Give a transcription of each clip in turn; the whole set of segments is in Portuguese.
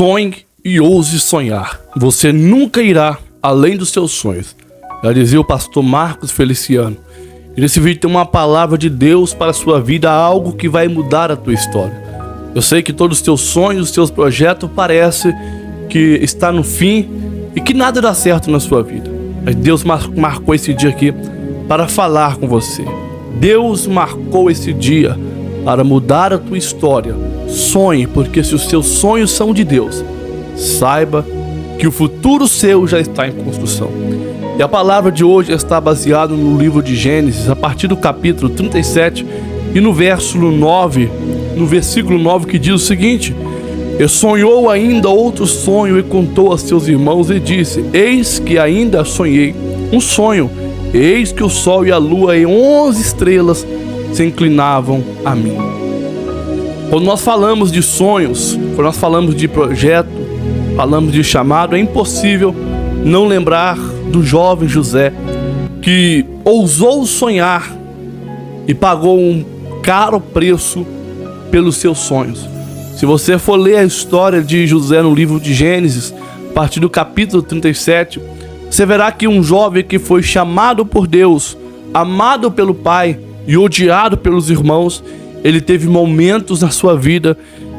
Sonhe e ouse sonhar. Você nunca irá além dos seus sonhos. Já dizia o pastor Marcos Feliciano. E nesse vídeo tem uma palavra de Deus para a sua vida, algo que vai mudar a tua história. Eu sei que todos os teus sonhos, os teus projetos parece que está no fim e que nada dá certo na sua vida. Mas Deus marcou esse dia aqui para falar com você. Deus marcou esse dia para mudar a tua história. Sonhe, porque se os seus sonhos são de Deus, saiba que o futuro seu já está em construção. E a palavra de hoje está baseada no livro de Gênesis, a partir do capítulo 37 e no versículo 9, que diz o seguinte: E sonhou ainda outro sonho e contou a seus irmãos e disse: Eis que ainda sonhei um sonho, eis que o sol e a lua e 11 estrelas se inclinavam a mim. Quando nós falamos de sonhos, quando nós falamos de projeto, falamos de chamado, é impossível não lembrar do jovem José, que ousou sonhar e pagou um caro preço pelos seus sonhos. Se você for ler a história de José no livro de Gênesis, a partir do capítulo 37, você verá que um jovem que foi chamado por Deus, amado pelo pai e odiado pelos irmãos, ele teve momentos na sua vida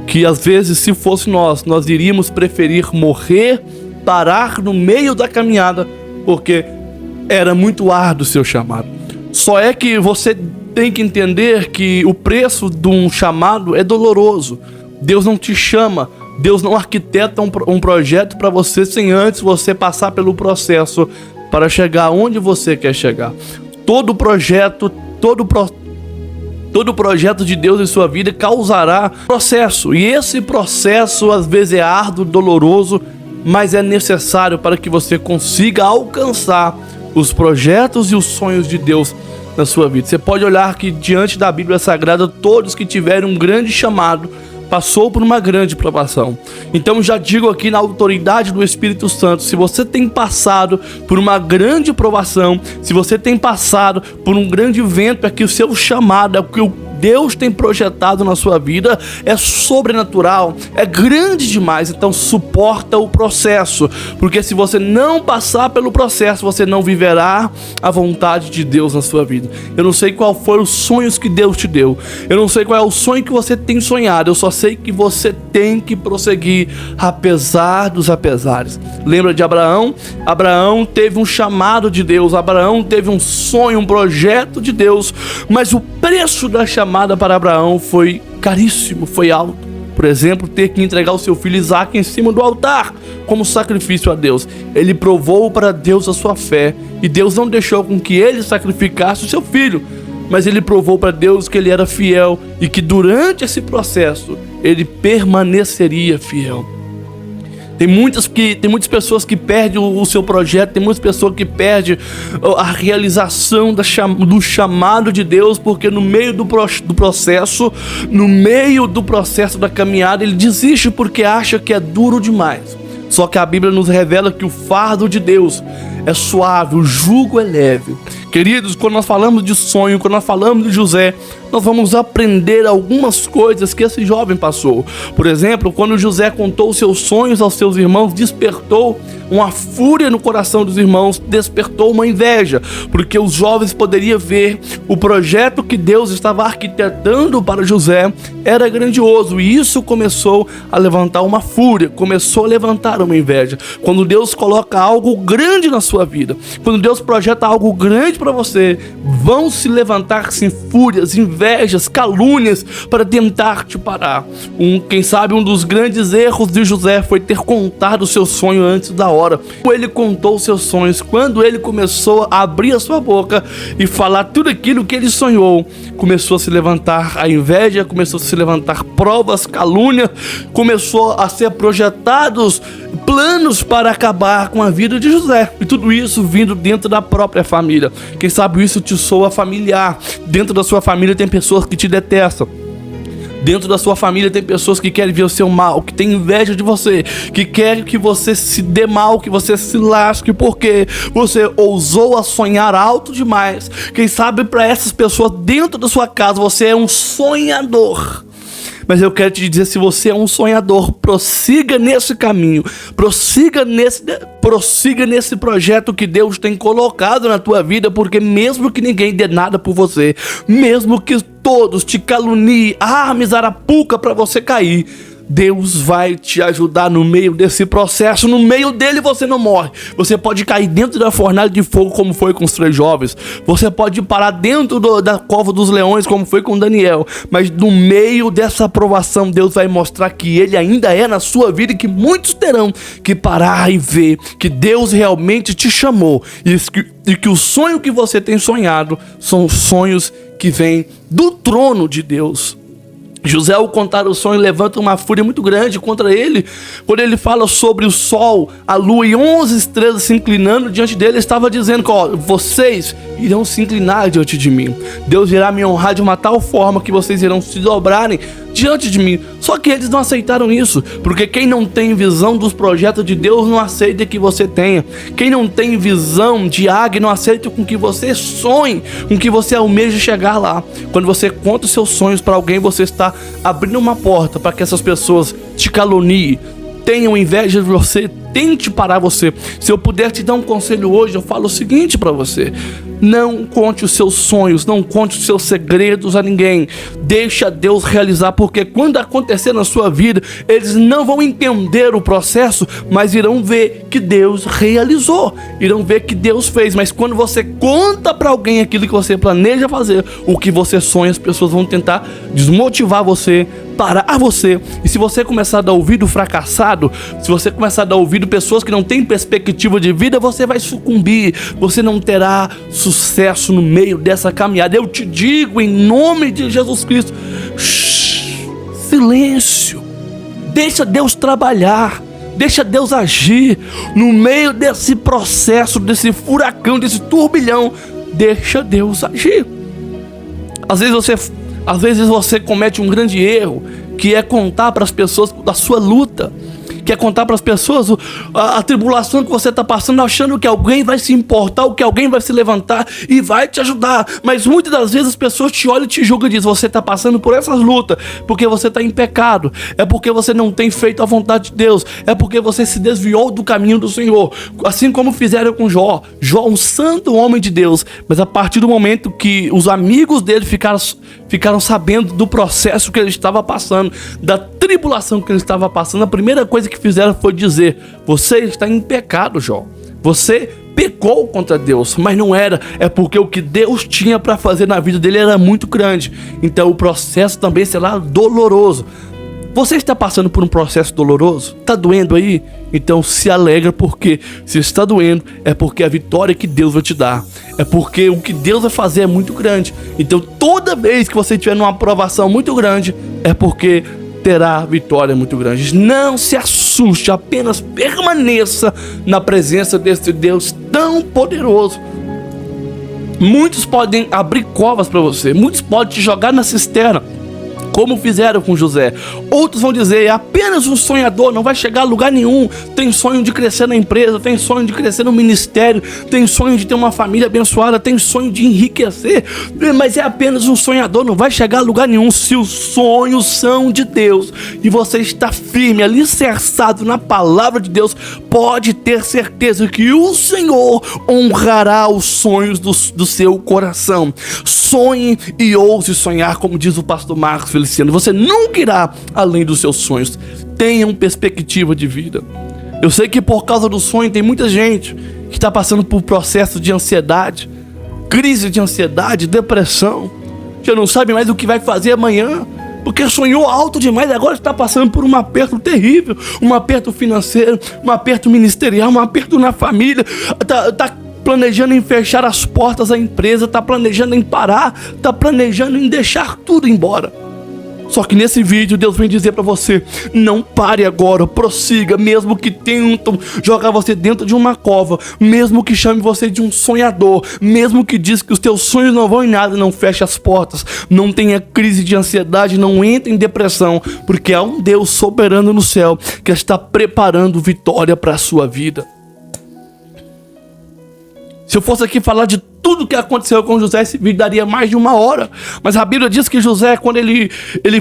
que às vezes, se fosse nós iríamos preferir morrer, parar no meio da caminhada, porque era muito árduo o seu chamado. Só é que você tem que entender que o preço de um chamado é doloroso. Deus não te chama, Deus não arquiteta um projeto para você sem antes você passar pelo processo para chegar onde você quer chegar. Todo projeto de Deus em sua vida causará processo. E esse processo às vezes é árduo, doloroso, mas é necessário para que você consiga alcançar os projetos e os sonhos de Deus na sua vida. Você pode olhar que diante da Bíblia Sagrada, todos que tiveram um grande chamado passou por uma grande provação. Então já digo aqui na autoridade do Espírito Santo, se você tem passado por uma grande provação, se você tem passado por um grande evento, é que o seu chamado, é o que Deus tem projetado na sua vida é sobrenatural, é grande demais. Então suporta o processo, porque se você não passar pelo processo, você não viverá a vontade de Deus na sua vida. Eu não sei qual foram os sonhos que Deus te deu, eu não sei qual é o sonho que você tem sonhado, eu só sei que você tem que prosseguir apesar dos apesares. Lembra de Abraão? Abraão teve um chamado de Deus, Abraão teve um sonho, um projeto de Deus, mas o preço da chamada para Abraão foi caríssimo, foi alto. Por exemplo, ter que entregar o seu filho Isaque em cima do altar como sacrifício a Deus. Ele provou para Deus a sua fé, e Deus não deixou com que ele sacrificasse o seu filho, mas ele provou para Deus que ele era fiel e que durante esse processo ele permaneceria fiel. Tem muitas pessoas que perdem o seu projeto, tem muitas pessoas que perdem a realização do chamado de Deus, porque no meio do processo da caminhada, ele desiste porque acha que é duro demais. Só que a Bíblia nos revela que o fardo de Deus é suave, o jugo é leve. Queridos, quando nós falamos de sonho, quando nós falamos de José, nós vamos aprender algumas coisas que esse jovem passou. Por exemplo, quando José contou seus sonhos aos seus irmãos, despertou uma fúria no coração dos irmãos, despertou uma inveja, porque os jovens poderiam ver o projeto que Deus estava arquitetando para José era grandioso, e isso começou a levantar uma fúria, começou a levantar uma inveja. Quando Deus coloca algo grande na sua vida, quando Deus projeta algo grande para você, vão se levantar sim fúrias, invejas, calúnias para tentar te parar. Quem sabe um dos grandes erros de José foi ter contado o seu sonho antes da hora. Quando ele contou os seus sonhos, quando ele começou a abrir a sua boca e falar tudo aquilo que ele sonhou, começou a se levantar a inveja, começou a se levantar provas, calúnia, começou a ser projetados planos para acabar com a vida de José. E tudo isso vindo dentro da própria família. Quem sabe isso te soa familiar. Dentro da sua família tem pessoas que te detestam. Dentro da sua família tem pessoas que querem ver o seu mal, que tem inveja de você, que querem que você se dê mal, que você se lasque, porque você ousou a sonhar alto demais. Quem sabe para essas pessoas dentro da sua casa você é um sonhador. Mas eu quero te dizer, se você é um sonhador, prossiga nesse caminho, prossiga nesse projeto que Deus tem colocado na tua vida, porque mesmo que ninguém dê nada por você, mesmo que todos te caluniem, armes arapuca para você cair, Deus vai te ajudar no meio desse processo. No meio dele você não morre. Você pode cair dentro da fornalha de fogo, como foi com os 3 jovens. Você pode parar dentro da cova dos leões, como foi com Daniel. Mas no meio dessa provação, Deus vai mostrar que ele ainda é na sua vida, e que muitos terão que parar e ver que Deus realmente te chamou. E que o sonho que você tem sonhado são sonhos que vêm do trono de Deus. José, ao contar o sonho, levanta uma fúria muito grande contra ele. Quando ele fala sobre o sol, a lua e 11 estrelas se inclinando diante dele, ele estava dizendo que vocês irão se inclinar diante de mim. Deus irá me honrar de uma tal forma que vocês irão se dobrarem diante de mim. Só que eles não aceitaram isso, porque quem não tem visão dos projetos de Deus não aceita que você tenha. Quem não tem visão de águia não aceita com que você sonhe, com que você almeje chegar lá. Quando você conta os seus sonhos para alguém, você está abrindo uma porta para que essas pessoas te caluniem, tenham inveja de você, tente parar você. Se eu puder te dar um conselho hoje, eu falo o seguinte para você: não conte os seus sonhos, não conte os seus segredos a ninguém. Deixa Deus realizar, porque quando acontecer na sua vida, eles não vão entender o processo, mas irão ver que Deus realizou, irão ver que Deus fez. Mas quando você conta para alguém aquilo que você planeja fazer, o que você sonha, as pessoas vão tentar desmotivar você, parar você. E se você começar a dar ouvido fracassado, se você começar a dar ouvido pessoas que não têm perspectiva de vida, você vai sucumbir, você não terá sucesso no meio dessa caminhada. Eu te digo em nome de Jesus Cristo, silêncio, deixa Deus trabalhar, deixa Deus agir no meio desse processo, desse furacão, desse turbilhão. Deixa Deus agir. Às vezes você comete um grande erro, que é contar para as pessoas da sua luta, que é contar para as pessoas a tribulação que você está passando, achando que alguém vai se importar, ou que alguém vai se levantar e vai te ajudar. Mas muitas das vezes as pessoas te olham e te julgam e dizem: você está passando por essas lutas porque você está em pecado, é porque você não tem feito a vontade de Deus, é porque você se desviou do caminho do Senhor. Assim como fizeram com Jó, um santo homem de Deus. Mas a partir do momento que os amigos dele ficaram sabendo do processo que ele estava passando, da tribulação que ele estava passando, a primeira coisa que fizeram foi dizer: você está em pecado, Jó, você pecou contra Deus. Mas não era, é porque o que Deus tinha para fazer na vida dele era muito grande, então o processo também será doloroso. Você está passando por um processo doloroso? Está doendo aí? Então se alegra, porque se está doendo, é porque a vitória que Deus vai te dar, é porque o que Deus vai fazer é muito grande. Então toda vez que você tiver numa aprovação muito grande, é porque terá vitória muito grande. Não se assuste, apenas permaneça na presença desse Deus tão poderoso. Muitos podem abrir covas para você, muitos podem te jogar na cisterna, como fizeram com José. Outros vão dizer: é apenas um sonhador, não vai chegar a lugar nenhum. Tem sonho de crescer na empresa, tem sonho de crescer no ministério, tem sonho de ter uma família abençoada, tem sonho de enriquecer, mas é apenas um sonhador, não vai chegar a lugar nenhum. Se os sonhos são de Deus e você está firme, alicerçado na palavra de Deus, pode ter certeza que o Senhor honrará os sonhos do seu coração. Sonhe e ouse sonhar, como diz o pastor Marcos Feliciano. Você nunca irá além dos seus sonhos. Tenham perspectiva de vida. Eu sei que por causa do sonho tem muita gente que está passando por processo de ansiedade, crise de ansiedade, depressão. Já não sabe mais o que vai fazer amanhã, porque sonhou alto demais, agora está passando por um aperto terrível, um aperto financeiro, um aperto ministerial, um aperto na família. Tá planejando em fechar as portas da empresa, tá planejando em parar, tá planejando em deixar tudo embora. Só que nesse vídeo Deus vem dizer pra você: não pare agora, prossiga. Mesmo que tentam jogar você dentro de uma cova, mesmo que chame você de um sonhador, mesmo que diz que os teus sonhos não vão em nada, não feche as portas, não tenha crise de ansiedade, não entre em depressão, porque há um Deus soberano no céu que está preparando vitória para a sua vida. Se eu fosse aqui falar de tudo que aconteceu com José, esse vídeo daria mais de 1 hora. Mas a Bíblia diz que José, quando ele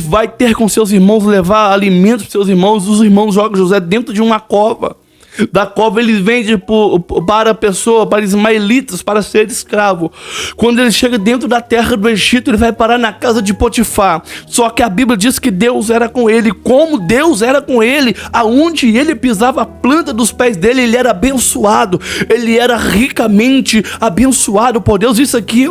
vai ter com seus irmãos, levar alimentos para seus irmãos, os irmãos jogam José dentro de uma cova. Da cova ele vende para a pessoa, para ismaelitas, para ser escravo. Quando ele chega dentro da terra do Egito, ele vai parar na casa de Potifar. Só que a Bíblia diz que Deus era com ele. Como Deus era com ele, aonde ele pisava a planta dos pés dele, ele era abençoado. Ele era ricamente abençoado por Deus. Isso aqui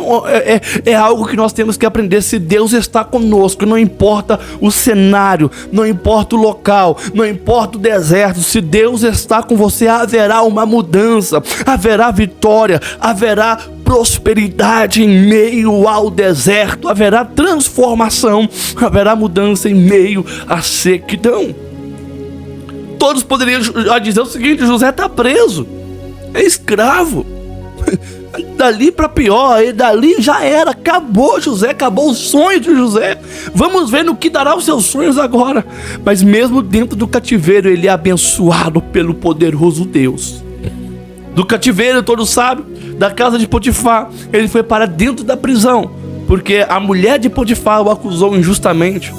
é algo que nós temos que aprender. Se Deus está conosco, não importa o cenário, não importa o local, não importa o deserto, se Deus está com você, haverá uma mudança, haverá vitória, haverá prosperidade em meio ao deserto, haverá transformação, haverá mudança em meio à sequidão. Todos poderiam dizer o seguinte: José está preso, é escravo. Dali para pior, e dali já era, acabou José, acabou o sonho de José. Vamos ver no que dará os seus sonhos agora. Mas mesmo dentro do cativeiro, ele é abençoado pelo poderoso Deus. Do cativeiro, todos sabem, da casa de Potifar, ele foi para dentro da prisão, porque a mulher de Potifar o acusou injustamente.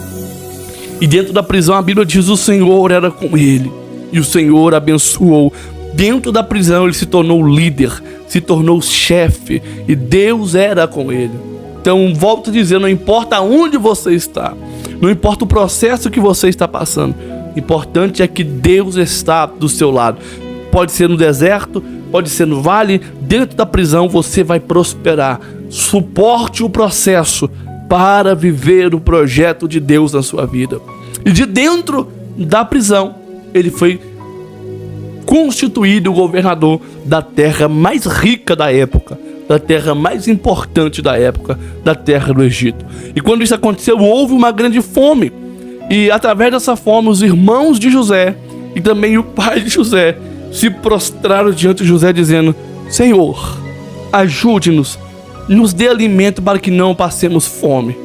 E dentro da prisão, a Bíblia diz: o Senhor era com ele, e o Senhor abençoou. Dentro da prisão ele se tornou líder, se tornou chefe, e Deus era com ele. Então volto a dizer, não importa onde você está, não importa o processo que você está passando, o importante é que Deus está do seu lado. Pode ser no deserto, pode ser no vale, dentro da prisão você vai prosperar. Suporte o processo para viver o projeto de Deus na sua vida. E de dentro da prisão ele foi constituído o governador da terra mais rica da época, da terra mais importante da época, da terra do Egito. E quando isso aconteceu, houve uma grande fome. E através dessa fome, os irmãos de José e também o pai de José se prostraram diante de José, dizendo: Senhor, ajude-nos, nos dê alimento para que não passemos fome.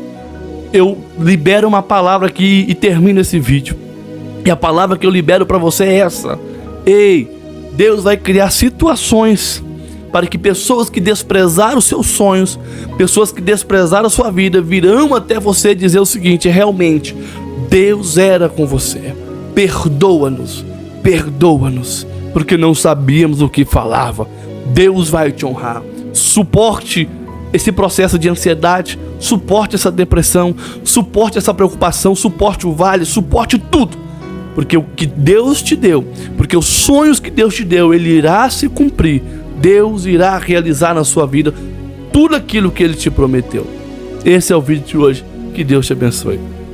Eu libero uma palavra aqui e termino esse vídeo. E a palavra que eu libero para você é essa: ei, Deus vai criar situações para que pessoas que desprezaram os seus sonhos, pessoas que desprezaram a sua vida, virão até você dizer o seguinte: realmente, Deus era com você. Perdoa-nos, perdoa-nos, porque não sabíamos o que falava. Deus vai te honrar. Suporte esse processo de ansiedade, suporte essa depressão, suporte essa preocupação, suporte o vale, suporte tudo. Porque o que Deus te deu, porque os sonhos que Deus te deu, Ele irá se cumprir. Deus irá realizar na sua vida tudo aquilo que Ele te prometeu. Esse é o vídeo de hoje. Que Deus te abençoe.